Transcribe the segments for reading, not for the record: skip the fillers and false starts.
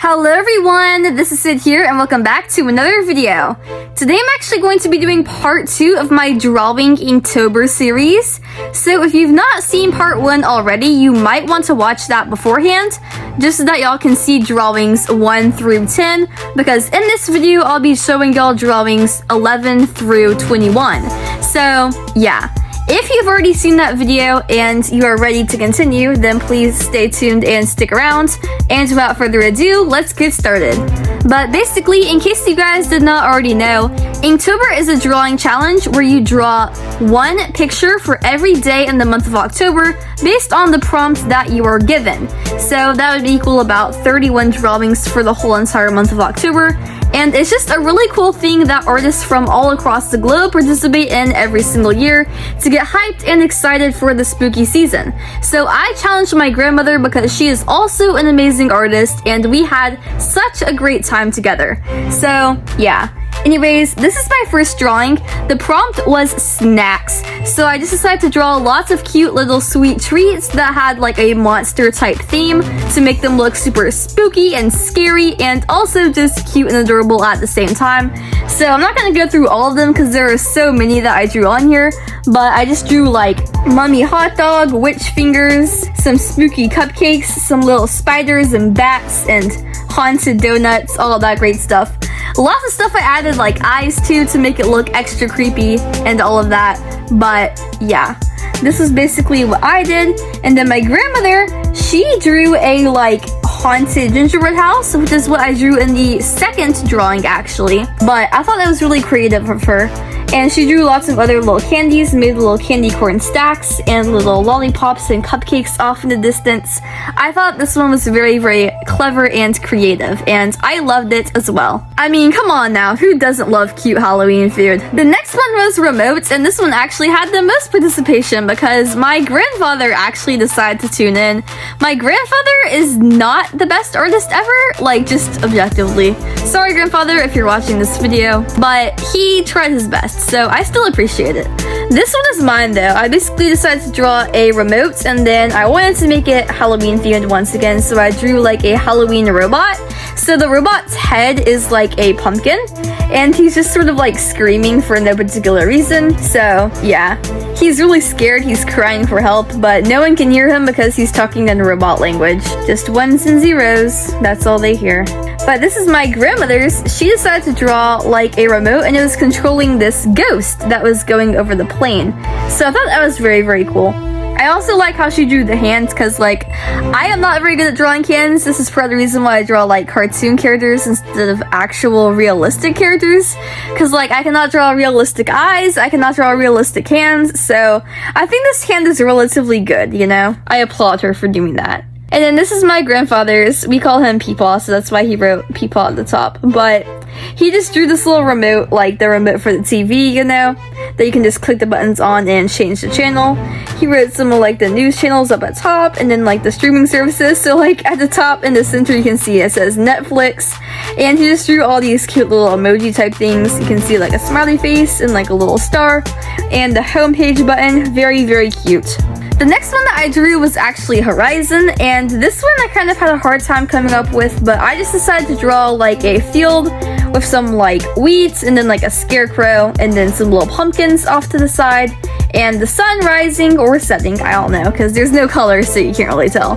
Hello everyone, this is Sid here and welcome back to another video. Today I'm actually going to be doing part 2 of my Drawing Inktober series. So if you've not seen part 1 already, you might want to watch that beforehand, just so that y'all can see drawings 1 through 10, because in this video I'll be showing y'all drawings 11 through 21. So yeah. If you've already seen that video and you are ready to continue, then please stay tuned and stick around. And without further ado, let's get started. But basically, in case you guys did not already know, Inktober is a drawing challenge where you draw one picture for every day in the month of October based on the prompt that you are given. So that would equal about 31 drawings for the whole entire month of October. And it's just a really cool thing that artists from all across the globe participate in every single year to get hyped and excited for the spooky season. So I challenged my grandmother because she is also an amazing artist and we had such a great time together. So yeah. Anyways, this is my first drawing. The prompt was snacks. So I just decided to draw lots of cute little sweet treats that had like a monster type theme to make them look super spooky and scary and also just cute and adorable at the same time. So I'm not gonna go through all of them because there are so many that I drew on here, but I just drew like mummy hot dog, witch fingers, some spooky cupcakes, some little spiders and bats and haunted donuts, all of that great stuff. Lots of stuff I added like eyes too to make it look extra creepy and all of that, but yeah. This is basically what I did, and then my grandmother, she drew a like haunted gingerbread house, which is what I drew in the second drawing actually, but I thought that was really creative of her. And she drew lots of other little candies, made little candy corn stacks and little lollipops and cupcakes off in the distance. I thought this one was very, very clever and creative, and I loved it as well. I mean, come on now, who doesn't love cute Halloween food? The next one was remotes, and this one actually had the most participation because my grandfather actually decided to tune in. My grandfather is not the best artist ever, like just objectively. Sorry grandfather if you're watching this video, but he tried his best. So I still appreciate it. This one is mine though. I basically decided to draw a remote and then I wanted to make it Halloween themed once again, so I drew like a Halloween robot. So the robot's head is like a pumpkin and he's just sort of like screaming for no particular reason. So yeah, he's really scared, he's crying for help, but no one can hear him because he's talking in robot language. Just ones and zeros, that's all they hear. But this is my grandmother's. She decided to draw like a remote and it was controlling this ghost that was going over the plane. So I thought that was very, very cool. I also like how she drew the hands because like I am not very good at drawing hands. This is part of the reason why I draw like cartoon characters instead of actual realistic characters, because like I cannot draw realistic eyes, I cannot draw realistic hands, so I think this hand is relatively good, you know? I applaud her for doing that. And then this is my grandfather's. We call him Peepaw, so that's why he wrote Peepaw at the top. But he just drew this little remote, like the remote for the TV, you know, that you can just click the buttons on and change the channel. He wrote some of like the news channels up at top, and then like the streaming services. So like at the top in the center you can see it says Netflix, and he just drew all these cute little emoji type things. You can see like a smiley face and like a little star, and the homepage button. Very, very cute. The next one that I drew was actually Horizon, and this one I kind of had a hard time coming up with, but I just decided to draw like a field with some like wheat and then like a scarecrow and then some little pumpkins off to the side and the sun rising or setting, I don't know, because there's no color so you can't really tell,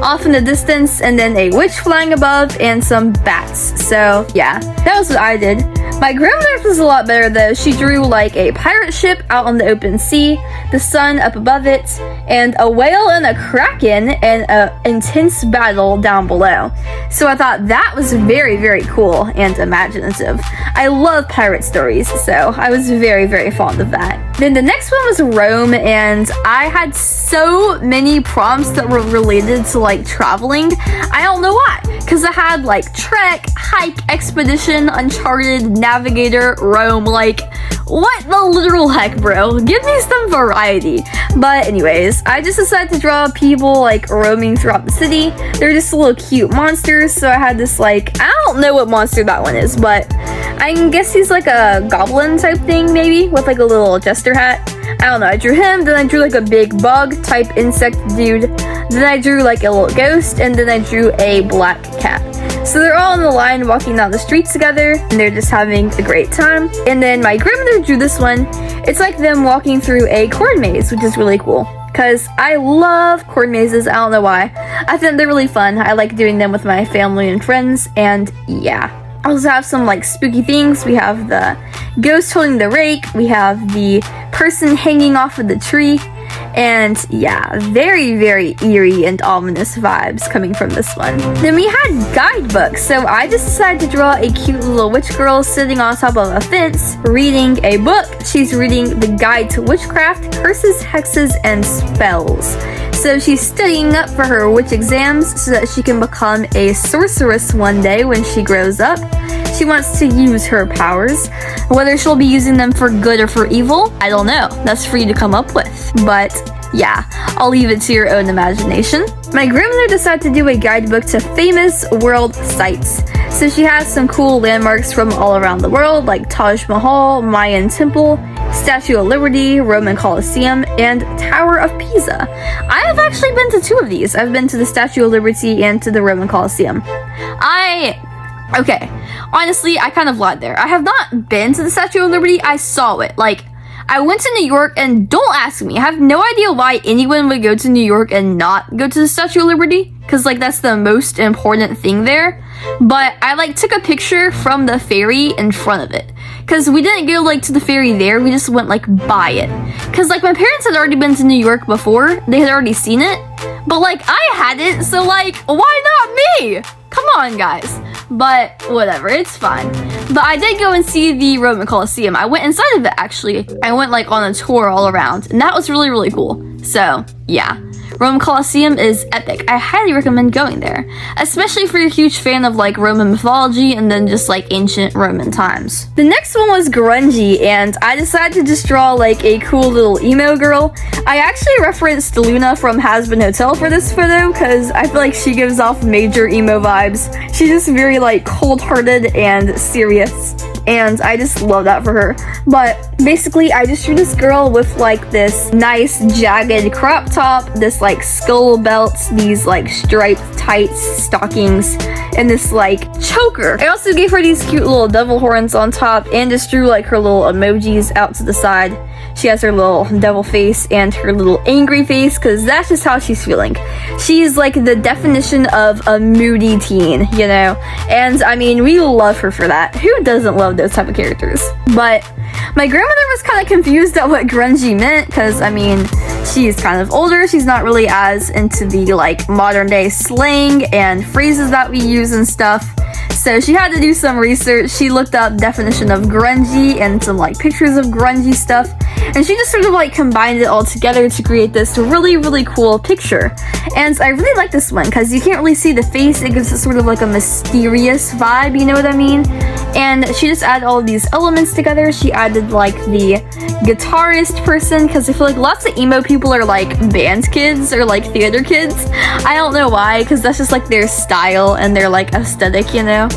off in the distance, and then a witch flying above and some bats. So yeah, that was what I did. My grandmother's was a lot better though. She drew like a pirate ship out on the open sea, the sun up above it, and a whale and a kraken and an intense battle down below. So I thought that was very, very cool and imaginative. I love pirate stories, so I was very, very fond of that. Then the next one was Rome, and I had so many prompts that were related to like traveling. I don't know why, because I had like trek, hike, expedition, uncharted, navigator, Rome, like what the literal heck, bro? Give me some variety. But anyways, I just decided to draw people like roaming throughout the city. They're just little cute monsters, so I had this like, I don't know what monster that one is, but I guess he's like a goblin type thing maybe, with like a little jester hat. I don't know, I drew him, then I drew like a big bug type insect dude, then I drew like a little ghost, and then I drew a black cat. So they're all on the line walking down the streets together, and they're just having a great time. And then my grandmother drew this one. It's like them walking through a corn maze, which is really cool. Because I love corn mazes, I don't know why. I think they're really fun. I like doing them with my family and friends, and yeah. I also have some like spooky things. We have the ghost holding the rake, we have the person hanging off of the tree, and yeah, very, very eerie and ominous vibes coming from this one. Then we had guidebooks, so I just decided to draw a cute little witch girl sitting on top of a fence, reading a book. She's reading The Guide to Witchcraft, Curses, Hexes, and Spells. So she's studying up for her witch exams so that she can become a sorceress one day when she grows up. She wants to use her powers. Whether she'll be using them for good or for evil, I don't know. That's for you to come up with. But yeah, I'll leave it to your own imagination. My grandmother decided to do a guidebook to famous world sites. So she has some cool landmarks from all around the world, like Taj Mahal, Mayan Temple, Statue of Liberty, Roman Colosseum, and Tower of Pisa. I have actually been to 2 of these. I've been to the Statue of Liberty and to the Roman Colosseum. Okay, honestly, I kind of lied there. I have not been to the Statue of Liberty. I saw it. Like, I went to New York, and don't ask me. I have no idea why anyone would go to New York and not go to the Statue of Liberty, because, like, that's the most important thing there. But I, like, took a picture from the ferry in front of it. Because we didn't go, like, to the ferry there. We just went, like, by it. Because, like, my parents had already been to New York before. They had already seen it. But, like, I hadn't, so, like, why not me? Come on, guys. But whatever, it's fine. But I did go and see the Roman Colosseum. I went inside of it, actually. I went like on a tour all around, and that was really, really cool. So yeah, Roman Colosseum is epic. I highly recommend going there, especially if you're a huge fan of like Roman mythology and then just like ancient Roman times. The next one was grungy, and I decided to just draw like a cool little emo girl. I actually referenced Luna from Has Been Hotel for this photo because I feel like she gives off major emo vibes. She's just very like cold-hearted and serious, and I just love that for her. But basically I just drew this girl with like this nice jagged crop top, this like skull belt, these like striped tights, stockings, and this like choker. I also gave her these cute little devil horns on top and just drew like her little emojis out to the side. She has her little devil face and her little angry face because that's just how she's feeling. She's like the definition of a moody teen, you know? And I mean, we love her for that. Who doesn't love those type of characters? But my grandmother was kind of confused at what grungy meant because, I mean, she's kind of older. She's not really as into the like modern day slang and phrases that we use and stuff. So she had to do some research. She looked up definition of grungy and some like pictures of grungy stuff, and she just sort of like combined it all together to create this really, really cool picture. And I really like this one because you can't really see the face. It gives it sort of like a mysterious vibe, you know what I mean? And she just added all of these elements together. She added like the guitarist person because I feel like lots of emo people are like band kids or like theater kids. I don't know why, because that's just like their style and their like aesthetic, you know?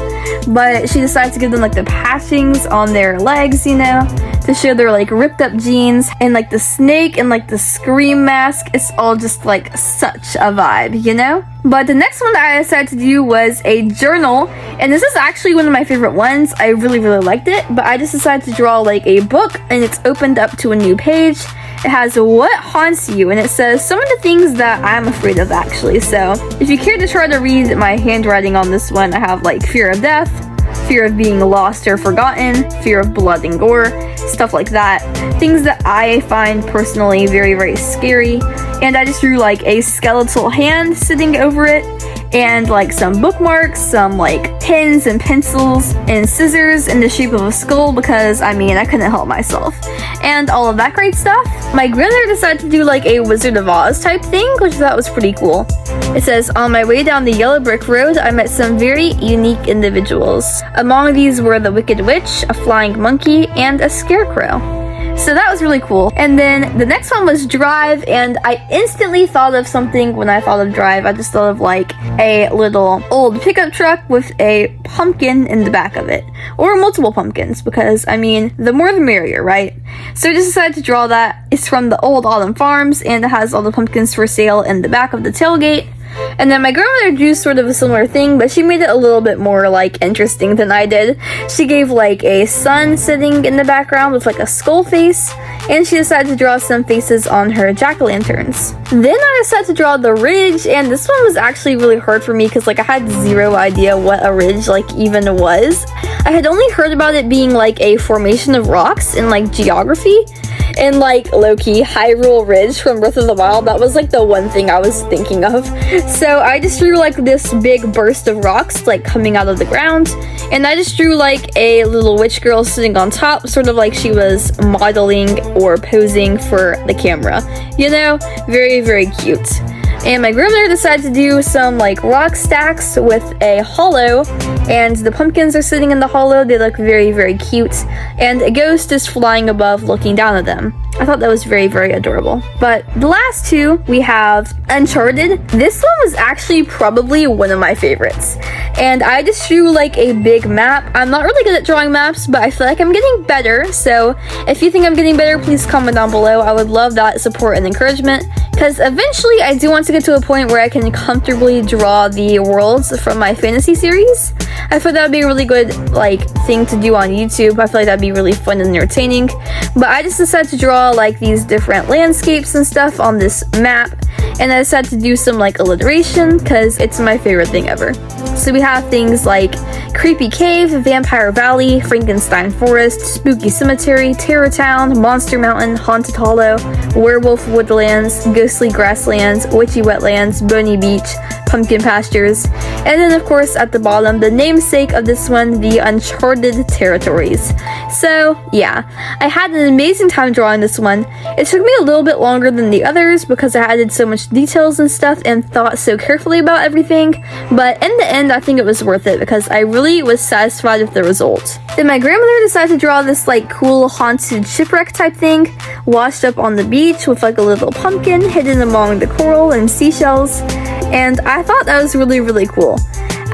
But she decided to give them like the patchings on their legs, you know, to show their like ripped up jeans, and like the snake and like the scream mask. It's all just like such a vibe, you know? But the next one that I decided to do was a journal, and this is actually one of my favorite ones. I really, really liked it, but I just decided to draw like a book, and it's opened up to a new page. It has what haunts you, and it says some of the things that I'm afraid of, actually. So if you care to try to read my handwriting on this one, I have like fear of death, fear of being lost or forgotten, fear of blood and gore, stuff like that. Things that I find personally very, very scary. And I just drew like a skeletal hand sitting over it, and like some bookmarks, some like pens and pencils and scissors in the shape of a skull because, I mean, I couldn't help myself. And all of that great stuff. My grandmother decided to do like a Wizard of Oz type thing, which I thought was pretty cool. It says, on my way down the yellow brick road, I met some very unique individuals. Among these were the Wicked Witch, a flying monkey, and a scarecrow. So that was really cool. And then the next one was Drive, and I instantly thought of something when I thought of Drive. I just thought of like a little old pickup truck with a pumpkin in the back of it, or multiple pumpkins, because I mean, the more the merrier, right? So I just decided to draw that. It's from the old Autumn Farms, and it has all the pumpkins for sale in the back of the tailgate. And then my grandmother drew sort of a similar thing, but she made it a little bit more like interesting than I did. She gave like a sun sitting in the background with like a skull face, and she decided to draw some faces on her jack-o'-lanterns. Then I decided to draw the ridge, and this one was actually really hard for me because like I had zero idea what a ridge like even was. I had only heard about it being like a formation of rocks in like geography, and like low-key Hyrule Ridge from Breath of the Wild, that was like the one thing I was thinking of. So I just drew like this big burst of rocks like coming out of the ground, and I just drew like a little witch girl sitting on top, sort of like she was modeling or posing for the camera, you know, very, very cute. And my grandmother decided to do some like rock stacks with a hollow, and the pumpkins are sitting in the hollow. They look very, very cute, and a ghost is flying above looking down at them. I thought that was very, very adorable. But the last two, we have Uncharted. This one was actually probably one of my favorites, and I just drew like a big map. I'm not really good at drawing maps, but I feel like I'm getting better, so if you think I'm getting better, please comment down below. I would love that support and encouragement, because eventually I do want to get to a point where I can comfortably draw the worlds from my fantasy series. I thought that would be a really good like thing to do on YouTube. I feel like that'd be really fun and entertaining. But I just decided to draw like these different landscapes and stuff on this map, and I decided to do some like alliteration because it's my favorite thing ever. So we have things like Creepy Cave, Vampire Valley, Frankenstein Forest, Spooky Cemetery, Terror Town, Monster Mountain, Haunted Hollow, Werewolf Woodlands, Ghostly Grasslands, Witchy Wetlands, Bony Beach, Pumpkin Pastures, and then of course at the bottom, the namesake of this one, the Uncharted Territories. So yeah, I had an amazing time drawing this one. It took me a little bit longer than the others because I added so much details and stuff and thought so carefully about everything, but in the end I think it was worth it because I really was satisfied with the result. Then my grandmother decided to draw this like cool haunted shipwreck type thing, washed up on the beach with like a little pumpkin hidden among the coral and seashells, and I thought that was really, really cool.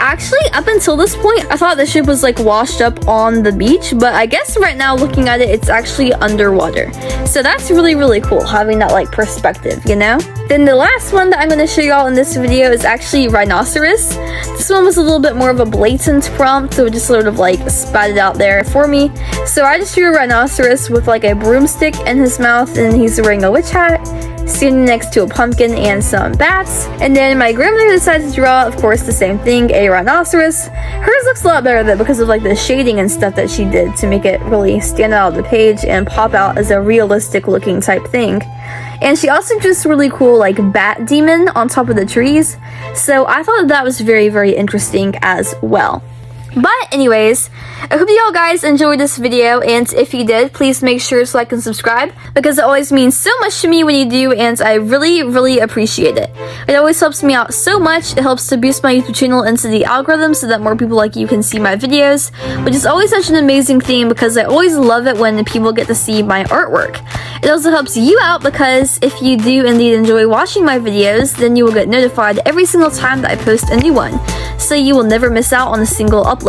Actually, up until this point, I thought the ship was like washed up on the beach, but I guess right now looking at it, it's actually underwater. So that's really, really cool, having that like perspective, you know? Then the last one that I'm going to show y'all in this video is actually Rhinoceros. This one was a little bit more of a blatant prompt, so it just sort of like spat it out there for me. So I just drew a rhinoceros with like a broomstick in his mouth, and he's wearing a witch hat, standing next to a pumpkin and some bats. And then my grandmother decided to draw, of course, the same thing, a rhinoceros. Hers looks a lot better though because of like the shading and stuff that she did to make it really stand out of the page and pop out as a realistic looking type thing. And she also drew this really cool like bat demon on top of the trees. So I thought that was very, very interesting as well. But anyways, I hope you all guys enjoyed this video, and if you did, please make sure to like and subscribe because it always means so much to me when you do, and I really, really appreciate it. It always helps me out so much. It helps to boost my YouTube channel into the algorithm so that more people like you can see my videos, which is always such an amazing thing because I always love it when people get to see my artwork. It also helps you out because if you do indeed enjoy watching my videos, then you will get notified every single time that I post a new one, so you will never miss out on a single upload.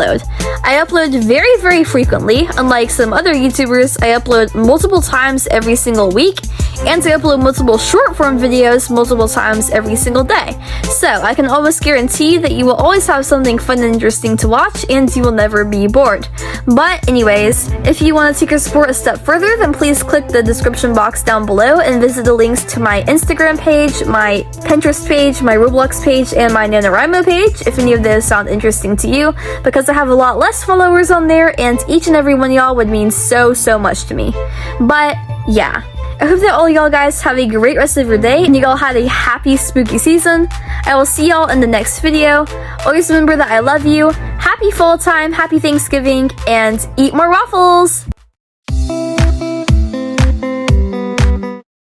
I upload very, very frequently. Unlike some other YouTubers, I upload multiple times every single week, and I upload multiple short form videos multiple times every single day. So I can almost guarantee that you will always have something fun and interesting to watch, and you will never be bored. But anyways, if you want to take your support a step further, then please click the description box down below and visit the links to my Instagram page, my Pinterest page, my Roblox page, and my NaNoWriMo page if any of those sound interesting to you, because I have a lot less followers on there, and each and every one of y'all would mean so, so much to me. But yeah, I hope that all y'all guys have a great rest of your day, and you all had a happy spooky season. I will see y'all in the next video. Always remember that I love you. Happy fall time, happy Thanksgiving, and eat more waffles!